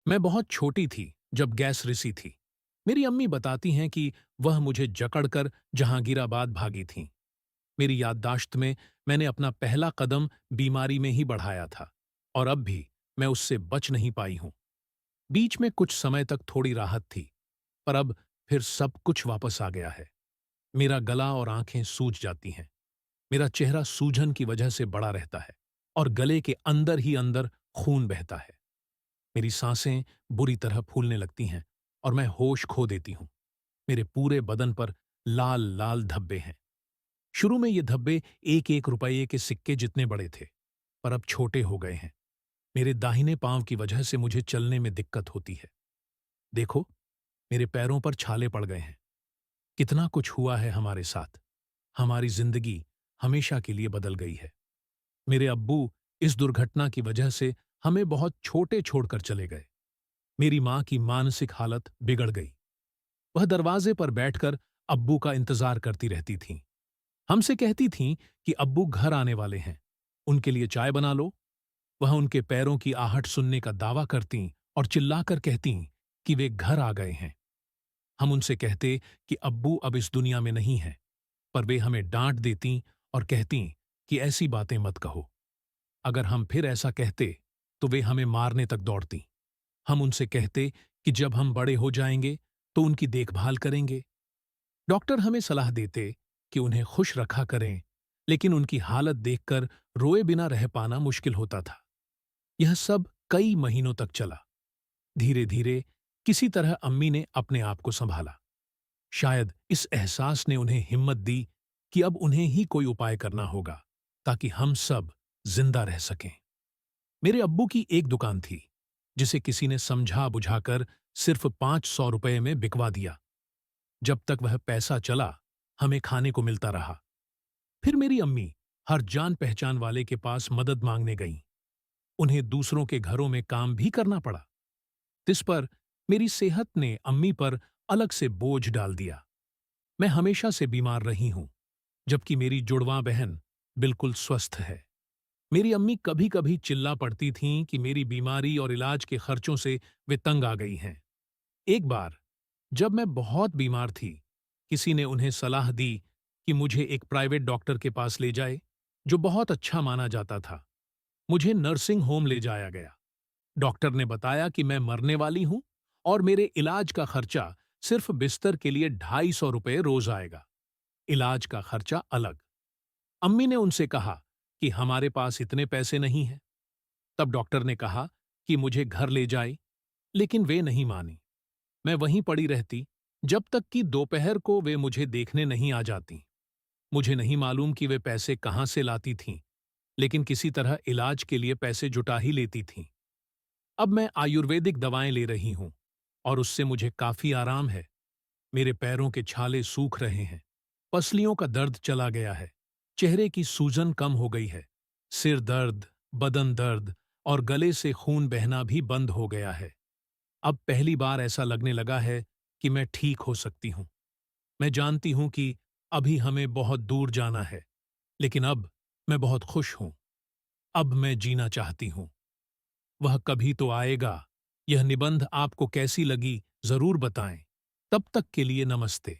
मैं बहुत छोटी थी जब गैस रिसी थी। मेरी अम्मी बताती हैं कि वह मुझे जकड़कर जहांगीराबाद भागी थीं। मेरी याददाश्त में मैंने अपना पहला कदम बीमारी में ही बढ़ाया था और अब भी मैं उससे बच नहीं पाई हूं। बीच में कुछ समय तक थोड़ी राहत थी, पर अब फिर सब कुछ वापस आ गया है। मेरा गला और आंखें सूज जाती हैं। मेरा चेहरा सूजन की वजह से बड़ा रहता है और गले के अंदर ही अंदर खून बहता है। मेरी सांसें बुरी तरह फूलने लगती हैं और मैं होश खो देती हूं। मेरे पूरे बदन पर लाल लाल धब्बे हैं। शुरू में ये धब्बे एक एक रुपये के सिक्के जितने बड़े थे, पर अब छोटे हो गए हैं। मेरे दाहिने पांव की वजह से मुझे चलने में दिक्कत होती है। देखो, मेरे पैरों पर छाले पड़ गए हैं। कितना कुछ हुआ है हमारे साथ। हमारी जिंदगी हमेशा के लिए बदल गई है। मेरे अब्बू इस दुर्घटना की वजह से हमें बहुत छोटे छोड़कर चले गए। मेरी मां की मानसिक हालत बिगड़ गई। वह दरवाजे पर बैठकर अब्बू का इंतजार करती रहती थीं। हमसे कहती थीं कि अब्बू घर आने वाले हैं, उनके लिए चाय बना लो। वह उनके पैरों की आहट सुनने का दावा करतीं और चिल्लाकर कहतीं कि वे घर आ गए हैं। हम उनसे कहते कि अब्बू अब इस दुनिया में नहीं हैं, पर वे हमें डांट देतीं और कहतीं कि ऐसी बातें मत कहो। अगर हम फिर ऐसा कहते तो वे हमें मारने तक दौड़तीं। हम उनसे कहते कि जब हम बड़े हो जाएंगे तो उनकी देखभाल करेंगे। डॉक्टर हमें सलाह देते कि उन्हें खुश रखा करें, लेकिन उनकी हालत देखकर रोए बिना रह पाना मुश्किल होता था। यह सब कई महीनों तक चला। धीरे धीरे किसी तरह अम्मी ने अपने आप को संभाला। शायद इस एहसास ने उन्हें हिम्मत दी कि अब उन्हें ही कोई उपाय करना होगा ताकि हम सब जिंदा रह सकें। मेरे अब्बू की एक दुकान थी, जिसे किसी ने समझा बुझाकर सिर्फ 500 रुपये में बिकवा दिया। जब तक वह पैसा चला, हमें खाने को मिलता रहा। फिर मेरी अम्मी हर जान पहचान वाले के पास मदद मांगने गईं। उन्हें दूसरों के घरों में काम भी करना पड़ा। इस पर मेरी सेहत ने अम्मी पर अलग से बोझ डाल दिया। मैं हमेशा से बीमार रही हूं, जबकि मेरी जुड़वां बहन बिल्कुल स्वस्थ है। मेरी अम्मी कभी कभी चिल्ला पड़ती थीं कि मेरी बीमारी और इलाज के खर्चों से वे तंग आ गई हैं। एक बार जब मैं बहुत बीमार थी, किसी ने उन्हें सलाह दी कि मुझे एक प्राइवेट डॉक्टर के पास ले जाए, जो बहुत अच्छा माना जाता था। मुझे नर्सिंग होम ले जाया गया। डॉक्टर ने बताया कि मैं मरने वाली हूं और मेरे इलाज का खर्चा सिर्फ बिस्तर के लिए 250 रुपये रोज आएगा। इलाज का खर्चा अलग। अम्मी ने उनसे कहा कि हमारे पास इतने पैसे नहीं हैं। तब डॉक्टर ने कहा कि मुझे घर ले जाए, लेकिन वे नहीं मानी। मैं वहीं पड़ी रहती जब तक कि दोपहर को वे मुझे देखने नहीं आ जाती। मुझे नहीं मालूम कि वे पैसे कहां से लाती थीं, लेकिन किसी तरह इलाज के लिए पैसे जुटा ही लेती थीं। अब मैं आयुर्वेदिक दवाएं ले रही हूं और उससे मुझे काफी आराम है। मेरे पैरों के छाले सूख रहे हैं, पसलियों का दर्द चला गया है, चेहरे की सूजन कम हो गई है, सिर दर्द, बदन दर्द और गले से खून बहना भी बंद हो गया है। अब पहली बार ऐसा लगने लगा है कि मैं ठीक हो सकती हूँ। मैं जानती हूँ कि अभी हमें बहुत दूर जाना है, लेकिन अब मैं बहुत खुश हूँ। अब मैं जीना चाहती हूँ। वह कभी तो आएगा। यह निबंध आपको कैसी लगी, जरूर बताएं। तब तक के लिए नमस्ते।